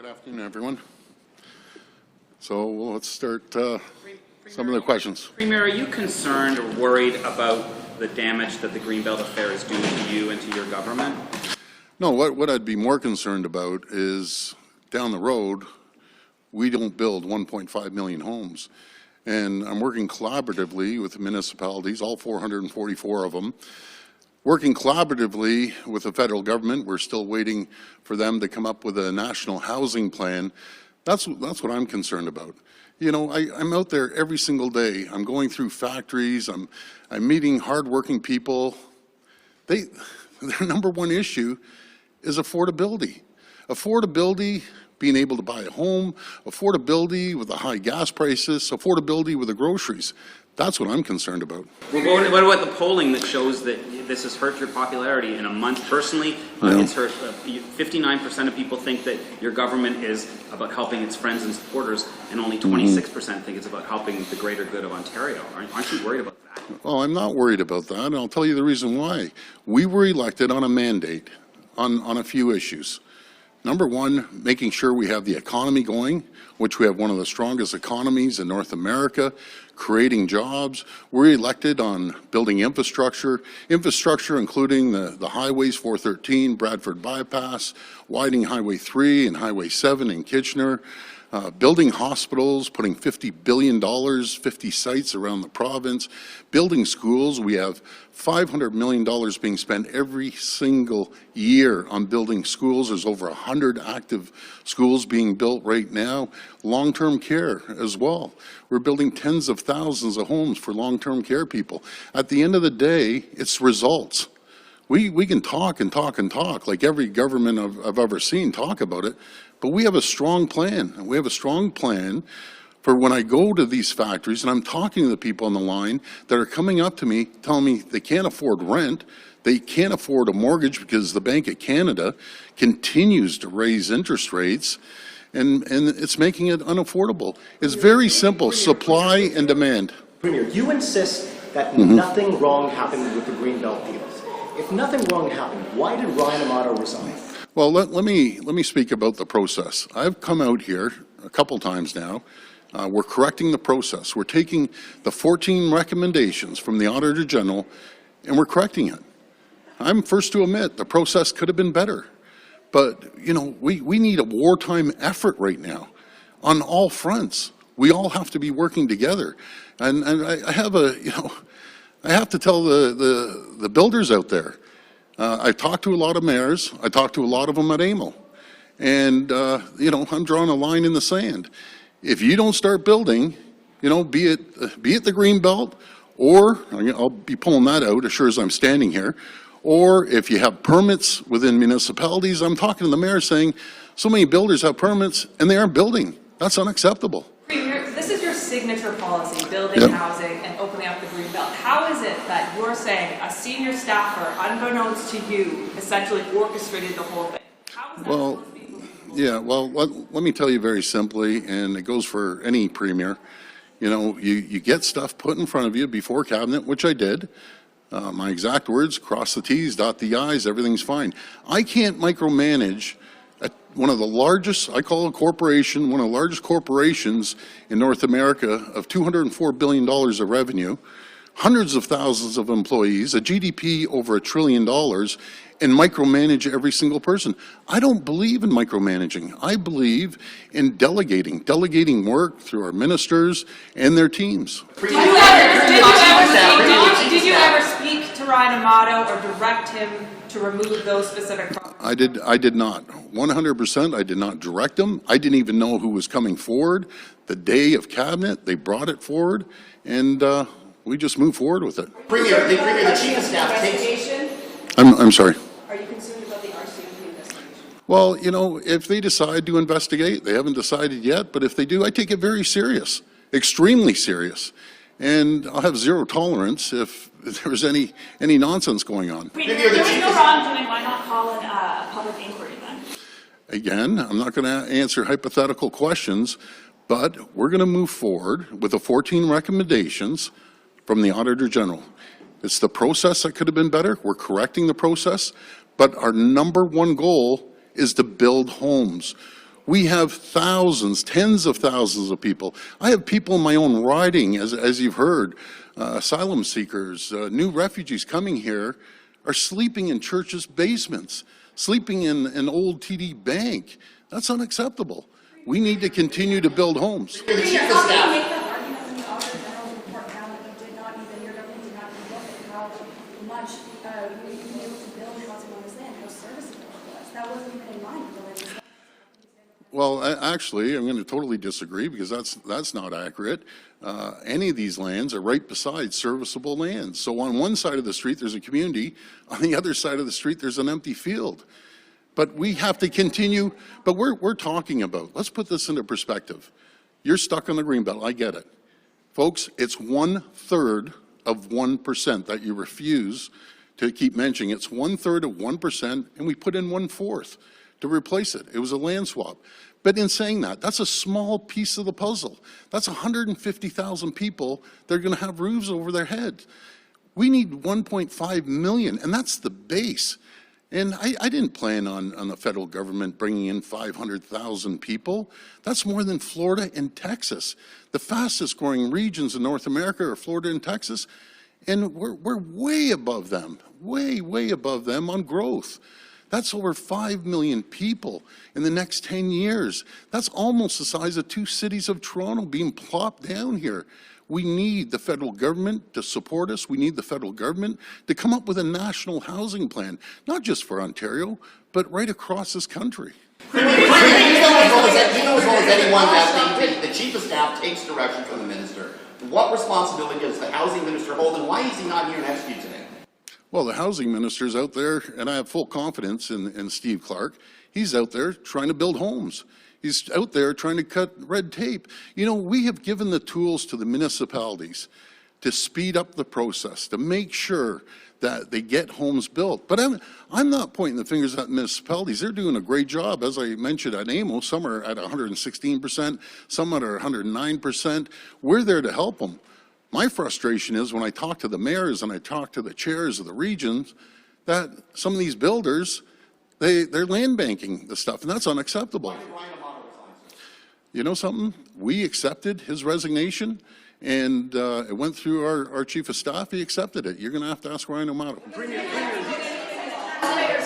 Good afternoon, everyone. So let's start some of the questions. Premier, are you concerned or worried about the damage that the Greenbelt affair is doing to you and to your government? No, what I'd be more concerned about is down the road, we don't build 1.5 million homes. And I'm working collaboratively with the municipalities, all 444 of them, working collaboratively with the federal government. We're still waiting for them to come up with a national housing plan. That's what I'm concerned about. You know, I'm out there every single day. I'm going through factories. I'm meeting hardworking people. Their number one issue is affordability. Affordability, being able to buy a home, affordability with the high gas prices, affordability with the groceries. That's what I'm concerned about. Well, what about the polling that shows that this has hurt your popularity in a month? Personally, it's hurt. 59% of people think that your government is about helping its friends and supporters, and only 26% think it's about helping the greater good of Ontario. Aren't you worried about that? Well, I'm not worried about that, and I'll tell you the reason why. We were elected on a mandate on a few issues. Number one, making sure we have the economy going, which we have one of the strongest economies in North America, creating jobs. We're elected on building infrastructure including the highways 413, Bradford Bypass, widening Highway 3 and Highway 7 in Kitchener, building hospitals, putting $50 billion, 50 sites around the province, building schools. We have $500 million being spent every single year on building schools. There's over 100 active schools being built right now. Long-term care as well. We're building tens of thousands of homes for long-term care people. At the end of the day, it's results. We can talk and talk and talk, like every government I've ever seen talk about it, but we have a strong plan. We have a strong plan for when I go to these factories and I'm talking to the people on the line that are coming up to me, telling me they can't afford rent, they can't afford a mortgage because the Bank of Canada continues to raise interest rates, and it's making it unaffordable. It's very simple, supply and demand. Premier, you insist that nothing wrong happened with the Greenbelt deals. If nothing wrong happened, why did Ryan Amato resign? Well, let me speak about the process. I've come out here a couple times now. We're correcting the process. We're taking the 14 recommendations from the Auditor General and we're correcting it. I'm first to admit the process could have been better. But, you know, we need a wartime effort right now on all fronts. We all have to be working together. And I have I have to tell the builders out there, I've talked to a lot of mayors. I talked to a lot of them at AMO. And, you know, I'm drawing a line in the sand. If you don't start building, you know, be it the Greenbelt, or I'll be pulling that out as sure as I'm standing here, or if you have permits within municipalities, I'm talking to the mayor saying, so many builders have permits and they aren't building. That's unacceptable. Premier, this is your signature policy, building housing and opening up the Greenbelt. How is it that you're saying a senior staffer, unbeknownst to you, essentially orchestrated the whole thing? How is that supposed to be moving forward? Yeah, well, let me tell you very simply, and it goes for any premier. You know, you get stuff put in front of you before cabinet, which I did. My exact words, cross the T's, dot the I's, everything's fine. I can't micromanage one of the largest, I call it a corporation, one of the largest corporations in North America of $204 billion of revenue, hundreds of thousands of employees, a GDP over $1 trillion, and micromanage every single person. I don't believe in micromanaging. I believe in delegating work through our ministers and their teams. Did you ever speak to Ryan Amato or direct him to remove those specific properties? I did not. 100%, I did not direct them. I didn't even know who was coming forward. The day of cabinet, they brought it forward, and we just moved forward with it. Premier, the chief of staff takes... I'm sorry. Are you concerned about the RCMP investigation? Well, you know, if they decide to investigate, they haven't decided yet, but if they do, I take it very serious, extremely serious. And I'll have zero tolerance if there's any nonsense going on. Wait, there was no wrongdoing. Why not call in a public inquiry then? Again, I'm not going to answer hypothetical questions, but we're going to move forward with the 14 recommendations from the Auditor General. It's the process that could have been better. We're correcting the process, but our number one goal is to build homes. We have thousands, tens of thousands of people. I have people in my own riding, as you've heard, asylum seekers, new refugees coming here are sleeping in churches' basements, sleeping in an old TD bank. That's unacceptable. We need to continue to build homes. How can you make that argument when the Auditor General's report found that you did not even, your government did not even look at how much you would be able to build housing on this land, how serviceable it was? That wasn't even in mind for the legislation. Well, actually, I'm going to totally disagree because that's not accurate. Any of these lands are right beside serviceable lands. So on one side of the street, there's a community. On the other side of the street, there's an empty field. But we have to continue. But we're talking about, let's put this into perspective. You're stuck on the Greenbelt. I get it. Folks, it's 1/3 of 1% that you refuse to keep mentioning. It's 1/3 of 1%, and we put in 1/4 to replace it. It was a land swap. But in saying that, that's a small piece of the puzzle. That's 150,000 people that are going to have roofs over their heads. We need 1.5 million, and that's the base. And I didn't plan on the federal government bringing in 500,000 people. That's more than Florida and Texas. The fastest growing regions in North America are Florida and Texas, and we're way above them, way above them on growth. That's over 5 million people in the next 10 years. That's almost the size of 2 cities of Toronto being plopped down here. We need the federal government to support us. We need the federal government to come up with a national housing plan, not just for Ontario, but right across this country. You know as well as anyone that the chief of staff takes direction from the minister. What responsibility does the housing minister hold, and why is he not here in Eskew today? Well, the housing minister's out there, and I have full confidence in Steve Clark. He's out there trying to build homes. He's out there trying to cut red tape. You know, we have given the tools to the municipalities to speed up the process, to make sure that they get homes built. But I'm not pointing the fingers at municipalities. They're doing a great job. As I mentioned at AMO, some are at 116%, some are 109%. We're there to help them. My frustration is when I talk to the mayors and I talk to the chairs of the regions that some of these builders, they're land banking the stuff, and that's unacceptable. Why did Ryan Amato resign? You know something? We accepted his resignation, and it went through our chief of staff. He accepted it. You're going to have to ask Ryan Amato. Taxpayers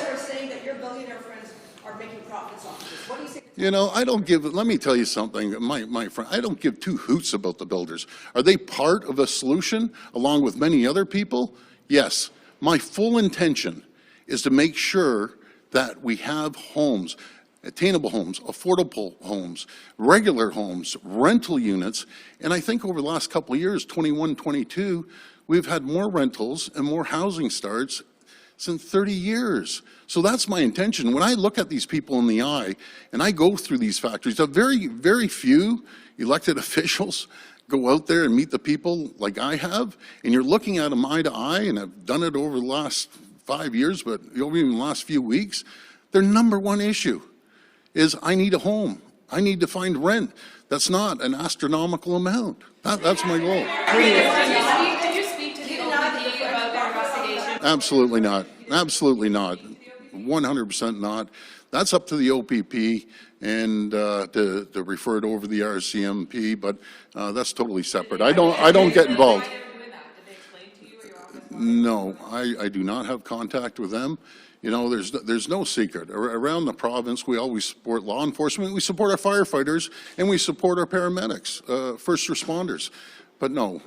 who are saying that your billionaire friends are making profits off of this. What do you say? You know, I don't give, let me tell you something, my friend, I don't give 2 hoots about the builders. Are they part of a solution along with many other people? Yes. My full intention is to make sure that we have homes, attainable homes, affordable homes, regular homes, rental units. And I think over the last couple of years, 21, 22, we've had more rentals and more housing starts since 30 years. So that's my intention. When I look at these people in the eye and I go through these factories, very few elected officials go out there and meet the people like I have, and you're looking at them eye to eye, and I've done it over the last 5 years, but over even the last few weeks. Their number one issue is I need a home. I need to find rent. That's not an astronomical amount. That's my goal. Did you speak to the OPP about their investigation? Absolutely not. Absolutely not. 100% not. That's up to the OPP and to refer it over the RCMP, but that's totally separate. I don't get involved. Why they're doing that? Did they explain to you or your office? No, I do not have contact with them. You know, there's no secret. Around the province, we always support law enforcement, we support our firefighters, and we support our paramedics, first responders. But no,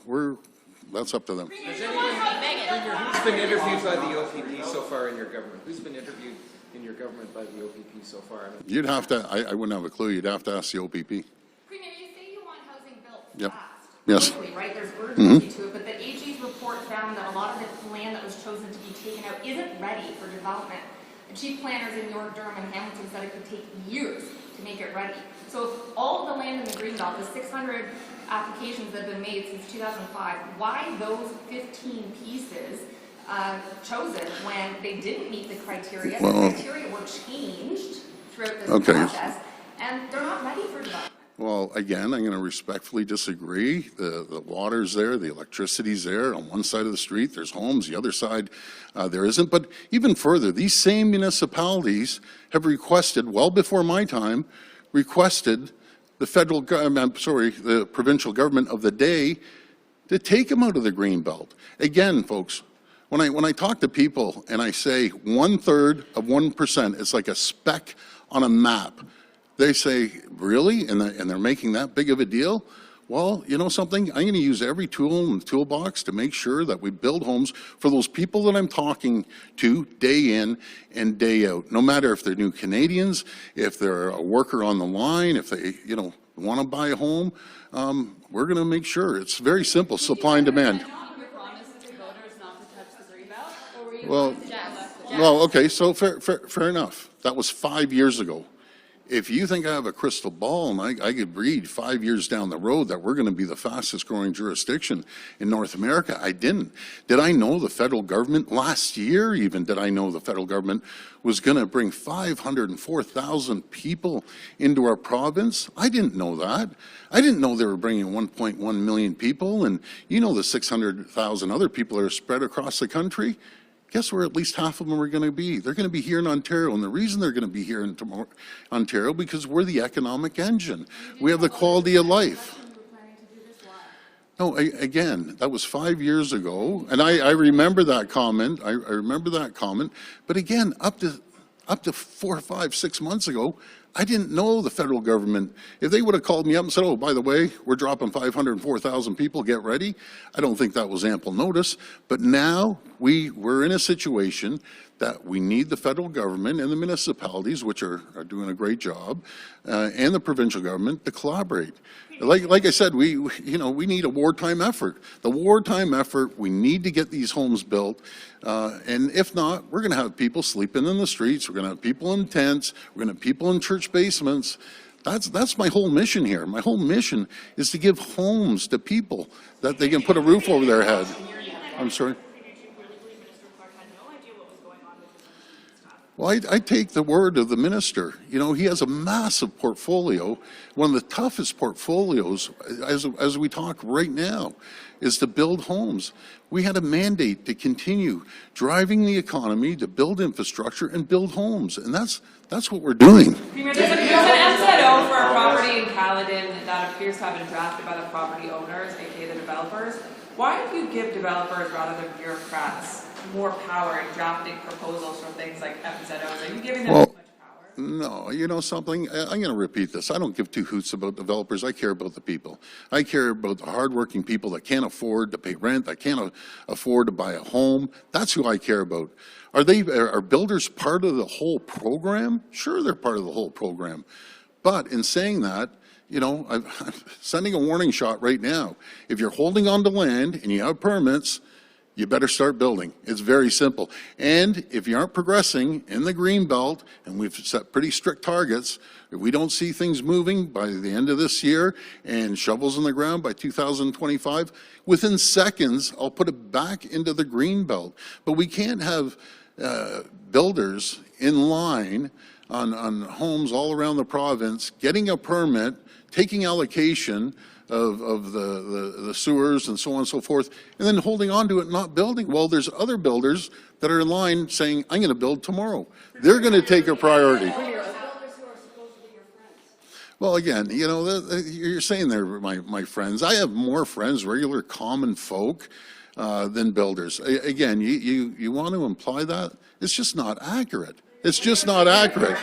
that's up to them. Who's been interviewed by the OPP so far in your government? Who's been interviewed in your government by the OPP so far? You'd have to, I wouldn't have a clue. You'd have to ask the OPP. Premier, you say you want housing built Yep. fast. Yes. Quickly, right? There's urgency to it, but the AG's report found that a lot of the land that was chosen to be taken out isn't ready for development. The chief planners in York, Durham, and Hamilton said it could take years to make it ready. So if all of the land in the Greenbelt, the 600 applications that have been made since 2005, why those 15 pieces chosen when they didn't meet the criteria? Well, the criteria were changed throughout this Okay. process, and they're not ready for development. Well, again, I'm going to respectfully disagree. The water's there, the electricity's there. On one side of the street, there's homes. The other side, there isn't. But even further, these same municipalities have requested, well before my time, requested the the provincial government of the day to take them out of the Greenbelt. Again, folks, when I talk to people and I say 1/3 of 1%, it's like a speck on a map. They say, really? And they're making that big of a deal? Well, you know something? I'm going to use every tool in the toolbox to make sure that we build homes for those people that I'm talking to day in and day out. No matter if they're new Canadians, if they're a worker on the line, if they, want to buy a home, we're going to make sure. It's very simple, supply and demand. Well, okay, so fair enough. That was 5 years ago. If you think I have a crystal ball and I could read 5 years down the road that we're going to be the fastest growing jurisdiction in North America, I didn't. Did I know the federal government last year even, did I know the federal government was going to bring 504,000 people into our province? I didn't know that. I didn't know they were bringing 1.1 million people, and the 600,000 other people that are spread across the country. Guess where at least half of them are going to be? They're going to be here in Ontario. And the reason they're going to be here in Ontario, because we're the economic engine. We have the quality of life. No, again, that was 5 years ago. And I remember that comment. I remember that comment. But again, up to 4, 5, 6 months ago, I didn't know the federal government. If they would have called me up and said, oh, by the way, we're dropping 504,000 people, get ready, I don't think that was ample notice. But now we're in a situation that we need the federal government and the municipalities, which are doing a great job, and the provincial government to collaborate. Like I said, we need a wartime effort. The wartime effort, we need to get these homes built. And if not, we're going to have people sleeping in the streets. We're going to have people in tents. We're going to have people in church basements. That's my whole mission here. My whole mission is to give homes to people that they can put a roof over their head. I'm sorry. Well, I take the word of the minister. He has a massive portfolio. One of the toughest portfolios, as we talk right now, is to build homes. We had a mandate to continue driving the economy, to build infrastructure and build homes, and that's what we're doing. Premier, there's an MZO for a property in Caledon that appears to have been drafted by the property owners, aka the developers. Why do you give developers rather than bureaucrats more power in drafting proposals for things like MZOs? Are you giving them too much power? No, you know something? I'm going to repeat this. I don't give two hoots about developers. I care about the people. I care about the hardworking people that can't afford to pay rent, that can't afford to buy a home. That's who I care about. Are builders part of the whole program? Sure, they're part of the whole program. But in saying that, I'm sending a warning shot right now. If you're holding on to land and you have permits, you better start building. It's very simple. And if you aren't progressing in the Greenbelt, and we've set pretty strict targets, if we don't see things moving by the end of this year and shovels in the ground by 2025, within seconds, I'll put it back into the Greenbelt. But we can't have builders in line on homes all around the province, getting a permit, taking allocation of the sewers and so on and so forth, and then holding on to it, not building. Well, there's other builders that are in line saying, I'm going to build tomorrow. They're going to take a priority. Well, again, you're saying they're my friends. I have more friends, regular common folk, than builders. Again, you want to imply that? It's just not accurate. It's just not accurate.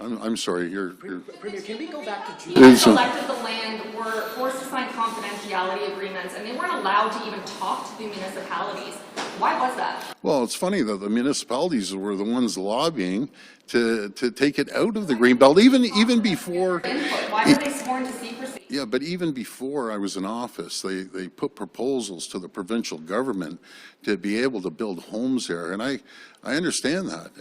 I'm sorry, you're Premier, can we go back to June? People selected the land, were forced to sign confidentiality agreements, and they weren't allowed to even talk to the municipalities. Why was that? Well, it's funny that the municipalities were the ones lobbying to take it out of the Greenbelt, even before. Input. Why were they sworn to secrecy? Yeah, but even before I was in office, they put proposals to the provincial government to be able to build homes there, and I understand that.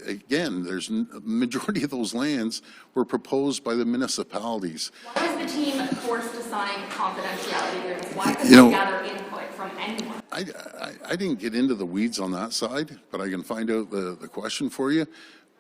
Again, there's a majority of those lands were proposed by the municipalities. Why was the team forced to sign confidentiality agreements? Why couldn't they gather input from anyone? I didn't get into the weeds on that side, but I can find out the question for you.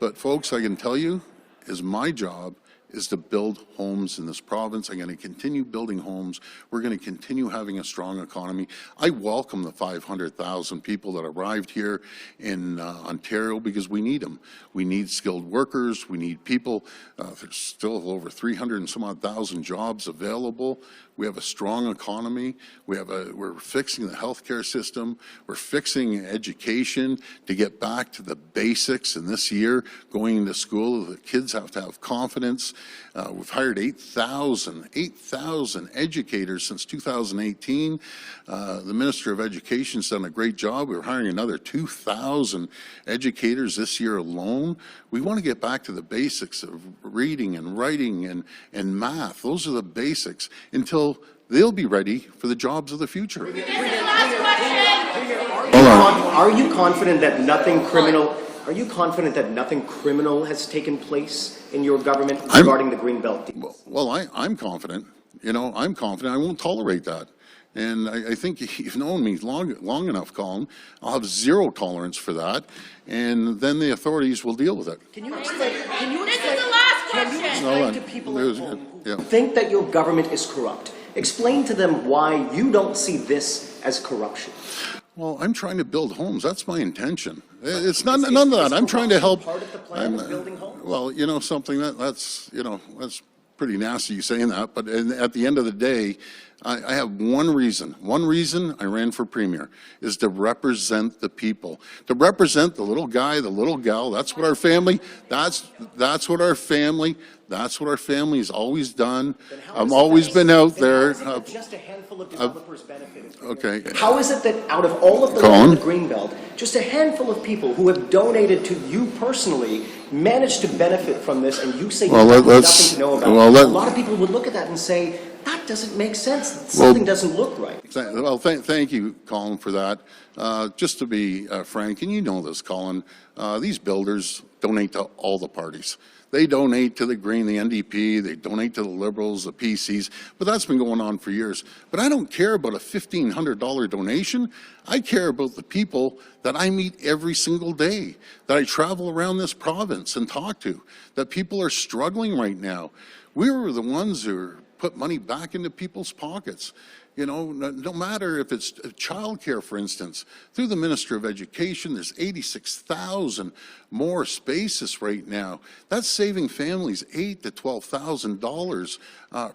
But folks, I can tell you, is my job is to build homes in this province. I'm going to continue building homes. We're going to continue having a strong economy. I welcome the 500,000 people that arrived here in Ontario because we need them. We need skilled workers. We need people. There's still over 300 and some odd thousand jobs available. We have a strong economy. We're fixing the healthcare system. We're fixing education to get back to the basics. And this year, going into school, the kids have to have confidence. We've hired 8,000 educators since 2018. The Minister of Education's done a great job. We're hiring another 2,000 educators this year alone. We want to get back to the basics of reading and writing and math. Those are the basics until they'll be ready for the jobs of the future. Are you confident that nothing criminal? Are you confident that nothing criminal has taken place in your government regarding the Greenbelt deals? Well, I'm confident. You know, I'm confident. I won't tolerate that. And I think you've known me long enough, Colin. I'll have zero tolerance for that. And then the authorities will deal with it. Can you explain to people at home who Yeah. think that your government is corrupt? Explain to them why you don't see this as corruption. Well, I'm trying to build homes. That's my intention. It's none of that. I'm trying to help. Part of the plan of building homes? Well, you know something, that's pretty nasty you saying that, but at the end of the day, I have one reason I ran for premier, is to represent the people, to represent the little guy, the little gal. That's what our family's always done. I've always been out there. Just a handful of developers benefited from Okay. it. How is it that out of all of the land of the Greenbelt, just a handful of people who have donated to you personally managed to benefit from this, and you say you have nothing to know about it? A lot of people would look at that and say, that doesn't make sense. Something doesn't look right. Well, thank you, Colin, for that. Just to be frank, and you know this, Colin, these builders donate to all the parties. They donate to the Green, the NDP, they donate to the Liberals, the PCs, but that's been going on for years. But I don't care about a $1,500 donation. I care about the people that I meet every single day, that I travel around this province and talk to, that people are struggling right now. We were the ones who put money back into people's pockets. You know, no matter if it's childcare, for instance, through the Minister of Education, there's 86,000 more spaces right now. That's saving families $8,000 to $12,000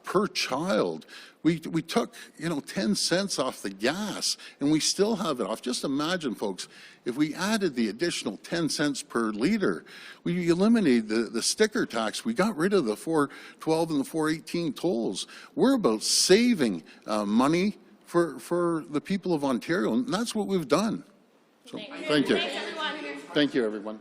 per child. We took, 10 cents off the gas, and we still have it off. Just imagine, folks, if we added the additional 10 cents per liter, we eliminated the sticker tax. We got rid of the 412 and the 418 tolls. We're about saving money for the people of Ontario, and that's what we've done. So, thank you. Thank you, everyone.